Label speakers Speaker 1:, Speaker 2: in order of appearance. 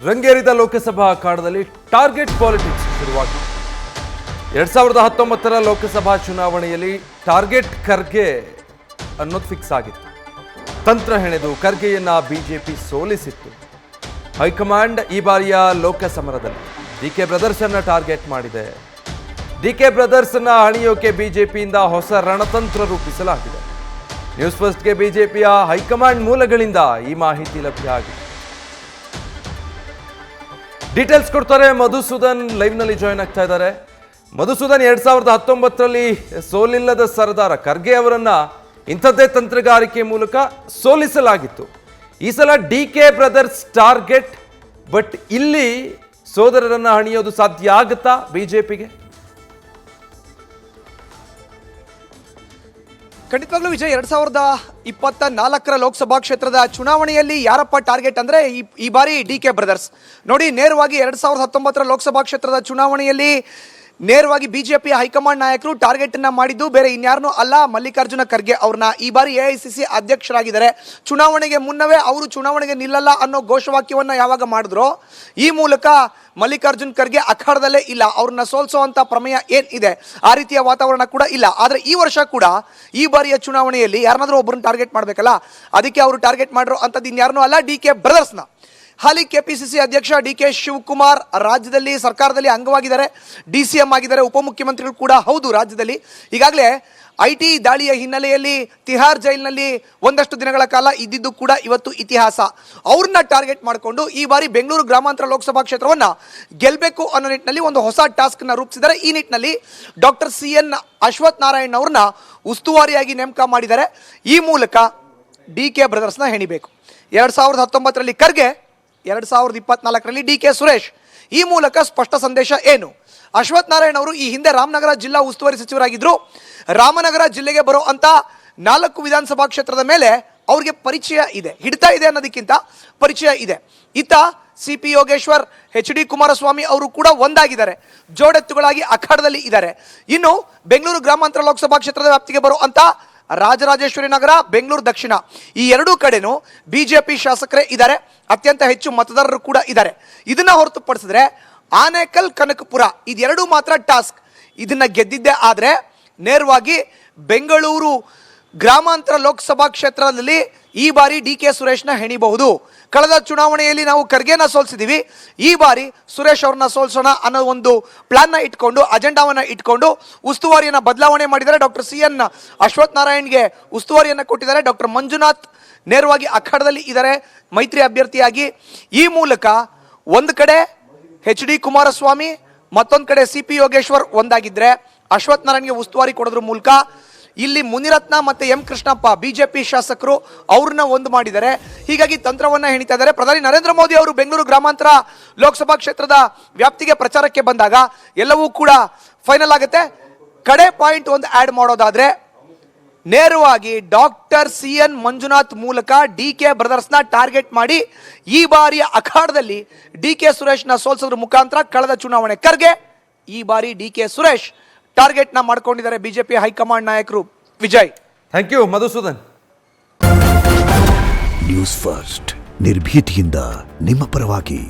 Speaker 1: ರಂಗೇರಿದ Lok Sabha ಅಖಾಡದಲ್ಲಿ target politics ಶುರುವಾಗಿದೆ. 2019ರ ಲೋಕಸಭಾ ಚುನಾವಣೆಯಲ್ಲಿ target Kharge ಅನ್ನೋದು ಫಿಕ್ಸ್ ಆಗಿತ್ತು. ತಂತ್ರ ಹೆಣೆದು ಖರ್ಗೆಯನ್ನ ಬಿಜೆಪಿ ಸೋಲಿಸಿತ್ತು. ಹೈಕಮಾಂಡ್ ಈ ಬಾರಿಯ ಲೋಕಸಮರದಲ್ಲಿ ಡಿಕೆ ಬ್ರದರ್ಸ್ ಅನ್ನ ಟಾರ್ಗೆಟ್ ಮಾಡಿದೆ. ಡಿಕೆ ಬ್ರದರ್ಸ್ ಅನ್ನ ಹಣಿಯೋಕೆ ಬಿಜೆಪಿಯಿಂದ ಹೊಸ ರಣತಂತ್ರ ರೂಪಿಸಲಾಗಿದೆ. ನ್ಯೂಸ್ ಫಸ್ಟ್ಗೆ ಬಿಜೆಪಿಯ ಹೈಕಮಾಂಡ್ ಮೂಲಗಳಿಂದ ಈ ಮಾಹಿತಿ ಲಭ್ಯ ಆಗಿದೆ. ಡೀಟೇಲ್ಸ್ ಕೊಡ್ತಾರೆ ಮಧುಸೂದನ್, ಲೈವ್ ನಲ್ಲಿ ಜಾಯ್ನ್ ಆಗ್ತಾ ಇದ್ದಾರೆ. ಮಧುಸೂದನ್, 2019ರಲ್ಲಿ ಸೋಲಿಲ್ಲದ ಸರದಾರ ಖರ್ಗೆ ಅವರನ್ನ ಇಂಥದ್ದೇ ತಂತ್ರಗಾರಿಕೆ ಮೂಲಕ ಸೋಲಿಸಲಾಗಿತ್ತು. ಈ ಸಲ ಡಿಕೆ ಬ್ರದರ್ಸ್ ಟಾರ್ಗೆಟ್, ಬಟ್ ಇಲ್ಲಿ ಸೋದರರನ್ನ ಹಣಿಯೋದು ಸಾಧ್ಯ ಆಗುತ್ತಾ ಬಿಜೆಪಿಗೆ?
Speaker 2: ಖಂಡಿತವಾಗ್ಲೂ ವಿಜಯ್, 2024ರ ಲೋಕಸಭಾ ಕ್ಷೇತ್ರದ ಚುನಾವಣೆಯಲ್ಲಿ ಯಾರಪ್ಪ ಟಾರ್ಗೆಟ್ ಅಂದ್ರೆ ಈ ಬಾರಿ ಡಿಕೆ ಬ್ರದರ್ಸ್. ನೋಡಿ, ನೇರವಾಗಿ 2019ರ ಲೋಕಸಭಾ ಕ್ಷೇತ್ರದ ಚುನಾವಣೆಯಲ್ಲಿ ನೇರವಾಗಿ ಬಿಜೆಪಿ ಹೈಕಮಾಂಡ್ ನಾಯಕರು ಟಾರ್ಗೆಟ್ ಅನ್ನ ಮಾಡಿದ್ದು ಬೇರೆ ಇನ್ಯಾರನ್ನೂ ಅಲ್ಲ, ಮಲ್ಲಿಕಾರ್ಜುನ ಖರ್ಗೆ ಅವ್ರನ್ನ. ಈ ಬಾರಿ ಎಐಸಿಸಿ ಅಧ್ಯಕ್ಷರಾಗಿದ್ದಾರೆ. ಚುನಾವಣೆಗೆ ಮುನ್ನವೇ ಅವರು ಚುನಾವಣೆಗೆ ನಿಲ್ಲಲ್ಲ ಅನ್ನೋ ಘೋಷವಾಕ್ಯವನ್ನ ಯಾವಾಗ ಮಾಡಿದ್ರು, ಈ ಮೂಲಕ ಮಲ್ಲಿಕಾರ್ಜುನ್ ಖರ್ಗೆ ಅಖಾಡದಲ್ಲೇ ಇಲ್ಲ. ಅವ್ರನ್ನ ಸೋಲ್ಸೋವಂಥ ಪ್ರಮೇಯ ಏನಿದೆ, ಆ ರೀತಿಯ ವಾತಾವರಣ ಕೂಡ ಇಲ್ಲ. ಆದರೆ ಈ ವರ್ಷ ಕೂಡ ಈ ಬಾರಿಯ ಚುನಾವಣೆಯಲ್ಲಿ ಯಾರನ್ನಾದ್ರೂ ಒಬ್ಬರನ್ನ ಟಾರ್ಗೆಟ್ ಮಾಡಬೇಕಲ್ಲ, ಅದಕ್ಕೆ ಅವರು ಟಾರ್ಗೆಟ್ ಮಾಡಿರೋ ಅಂಥದ್ದು ಇನ್ಯಾರನ್ನೂ ಅಲ್ಲ, ಡಿಕೆ ಬ್ರದರ್ಸ್ನ. ಹಾಲಿ ಕೆಪಿಸಿಸಿ ಅಧ್ಯಕ್ಷ ಡಿಕೆ ಶಿವಕುಮಾರ್ ರಾಜ್ಯದಲ್ಲಿ ಸರ್ಕಾರದಲ್ಲಿ ಅಂಗವಾಗಿದ್ದಾರೆ, DCM ಆಗಿದ್ದಾರೆ, ಉಪಮುಖ್ಯಮಂತ್ರಿಗಳು ಕೂಡ ಹೌದು ರಾಜ್ಯದಲ್ಲಿ. ಈಗಾಗಲೇ IT ದಾಳಿಯ ಹಿನ್ನೆಲೆಯಲ್ಲಿ ತಿಹಾರ್ ಜೈಲಿನಲ್ಲಿ ಒಂದಷ್ಟು ದಿನಗಳ ಕಾಲ ಇದ್ದಿದ್ದು ಕೂಡ ಇವತ್ತು ಇತಿಹಾಸ. ಅವ್ರನ್ನ ಟಾರ್ಗೆಟ್ ಮಾಡಿಕೊಂಡು ಈ ಬಾರಿ ಬೆಂಗಳೂರು ಗ್ರಾಮಾಂತರ ಲೋಕಸಭಾ ಕ್ಷೇತ್ರವನ್ನು ಗೆಲ್ಲಬೇಕು ಅನ್ನೋ ನಿಟ್ಟಿನಲ್ಲಿ ಒಂದು ಹೊಸ ಟಾಸ್ಕ್ನ ರೂಪಿಸಿದ್ದಾರೆ. ಈ ನಿಟ್ಟಿನಲ್ಲಿ ಡಾಕ್ಟರ್ CN ಅಶ್ವಥ್ ನಾರಾಯಣ್ ಅವ್ರನ್ನ ಉಸ್ತುವಾರಿಯಾಗಿ ನೇಮಕ ಮಾಡಿದ್ದಾರೆ. ಈ ಮೂಲಕ ಡಿಕೆ ಬ್ರದರ್ಸ್ನ ಹೆಣಿಬೇಕು. 2019ರಲ್ಲಿ ಖರ್ಗೆ, 2024ರಲ್ಲಿ ಡಿಕೆ ಸುರೇಶ್. ಈ ಮೂಲಕ ಸ್ಪಷ್ಟ ಸಂದೇಶ ಏನು? ಅಶ್ವಥ್ ನಾರಾಯಣ್ ಅವರು ಈ ಹಿಂದೆ ರಾಮನಗರ ಜಿಲ್ಲಾ ಉಸ್ತುವಾರಿ ಸಚಿವರಾಗಿದ್ದರು. ರಾಮನಗರ ಜಿಲ್ಲೆಗೆ ಬರೋ ಅಂತ 4 ವಿಧಾನಸಭಾ ಕ್ಷೇತ್ರದ ಮೇಲೆ ಅವ್ರಿಗೆ ಪರಿಚಯ ಇದೆ, ಹಿಡಿತಾ ಇದೆ ಅನ್ನೋದಕ್ಕಿಂತ ಪರಿಚಯ ಇದೆ. ಇತ್ತ CP ಯೋಗೇಶ್ವರ್, HD ಕುಮಾರಸ್ವಾಮಿ ಅವರು ಕೂಡ ಒಂದಾಗಿದ್ದಾರೆ, ಜೋಡೆತ್ತುಗಳಾಗಿ ಅಖಾಡದಲ್ಲಿ ಇದ್ದಾರೆ. ಇನ್ನು ಬೆಂಗಳೂರು ಗ್ರಾಮಾಂತರ ಲೋಕಸಭಾ ಕ್ಷೇತ್ರದ ವ್ಯಾಪ್ತಿಗೆ ಬರೋ ಅಂತ ರಾಜರಾಜೇಶ್ವರಿ ನಗರ, ಬೆಂಗಳೂರು ದಕ್ಷಿಣ, ಈ ಎರಡೂ ಕಡೆನೂ ಬಿಜೆಪಿ ಶಾಸಕರೇ ಇದ್ದಾರೆ. ಅತ್ಯಂತ ಹೆಚ್ಚು ಮತದಾರರು ಕೂಡ ಇದ್ದಾರೆ. ಇದನ್ನ ಹೊರತುಪಡಿಸಿದ್ರೆ ಆನೇಕಲ್, ಕನಕಪುರ ಇದೆರಡೂ ಮಾತ್ರ ಟಾಸ್ಕ್. ಇದನ್ನ ಗೆದ್ದಿದ್ದೇ ಆದರೆ ನೇರವಾಗಿ ಬೆಂಗಳೂರು ಗ್ರಾಮಾಂತರ ಲೋಕಸಭಾ ಕ್ಷೇತ್ರದಲ್ಲಿ ಈ ಬಾರಿ ಡಿಕೆ ಸುರೇಶ್ನ ಹೆಣಿಬಹುದು. ಕಳೆದ ಚುನಾವಣೆಯಲ್ಲಿ ನಾವು ಖರ್ಗೆನ ಸೋಲ್ಸಿದ್ದೀವಿ, ಈ ಬಾರಿ ಸುರೇಶ್ ಅವ್ರನ್ನ ಸೋಲ್ಸೋಣ ಅನ್ನೋ ಒಂದು ಪ್ಲಾನ್ನ ಇಟ್ಕೊಂಡು, ಅಜೆಂಡಾವನ್ನ ಇಟ್ಕೊಂಡು ಉಸ್ತುವಾರಿಯನ್ನು ಬದಲಾವಣೆ ಮಾಡಿದ್ದಾರೆ. ಡಾಕ್ಟರ್ CN ಅಶ್ವಥ್ ನಾರಾಯಣ್ಗೆ ಉಸ್ತುವಾರಿಯನ್ನು ಕೊಟ್ಟಿದ್ದಾರೆ. ಡಾಕ್ಟರ್ ಮಂಜುನಾಥ್ ನೇರವಾಗಿ ಅಖಾಡದಲ್ಲಿ ಇದ್ದಾರೆ ಮೈತ್ರಿ ಅಭ್ಯರ್ಥಿಯಾಗಿ. ಈ ಮೂಲಕ ಒಂದು ಕಡೆ HD ಕುಮಾರಸ್ವಾಮಿ, ಮತ್ತೊಂದು ಕಡೆ CP ಯೋಗೇಶ್ವರ್ ಒಂದಾಗಿದ್ರೆ, ಅಶ್ವಥ್ ನಾರಾಯಣ್ಗೆ ಉಸ್ತುವಾರಿ ಕೊಡೋದ್ರ ಮೂಲಕ ಇಲ್ಲಿ ಮುನಿರತ್ನ ಮತ್ತೆ M ಕೃಷ್ಣಪ್ಪ ಬಿಜೆಪಿ ಶಾಸಕರು ಅವ್ರನ್ನ ಒಂದು ಮಾಡಿದ್ದಾರೆ. ಹೀಗಾಗಿ ತಂತ್ರವನ್ನ ಹೆಣಿತಾ ಇದ್ದಾರೆ. ಪ್ರಧಾನಿ ನರೇಂದ್ರ ಮೋದಿ ಅವರು ಬೆಂಗಳೂರು ಗ್ರಾಮಾಂತರ ಲೋಕಸಭಾ ಕ್ಷೇತ್ರದ ವ್ಯಾಪ್ತಿಗೆ ಪ್ರಚಾರಕ್ಕೆ ಬಂದಾಗ ಎಲ್ಲವೂ ಕೂಡ ಫೈನಲ್ ಆಗುತ್ತೆ. ಕಡೆ ಪಾಯಿಂಟ್ ಒಂದು ಆಡ್ ಮಾಡೋದಾದ್ರೆ ನೇರವಾಗಿ ಡಾಕ್ಟರ್ CN ಮಂಜುನಾಥ್ ಮೂಲಕ ಡಿಕೆ ಬ್ರದರ್ಸ್ನ ಟಾರ್ಗೆಟ್ ಮಾಡಿ ಈ ಬಾರಿಯ ಅಖಾಡದಲ್ಲಿ ಡಿಕೆ ಸುರೇಶ್ನ ಸೋಲ್ಸೋದ್ರ ಮುಖಾಂತರ ಕಳೆದ ಚುನಾವಣೆ ಖರ್ಗೆ, ಈ ಬಾರಿ ಡಿಕೆ ಸುರೇಶ್ ಟಾರ್ಗೆಟ್ನ ಮಾಡ್ಕೊಂಡಿದ್ದಾರೆ ಬಿಜೆಪಿ ಹೈಕಮಾಂಡ್ ನಾಯಕರು. Vijay,
Speaker 1: thank you Madhusudan.
Speaker 3: News first ನಿರ್ಭೀತಿಯಿಂದ ನಿಮ್ಮ ಪರವಾಗಿ.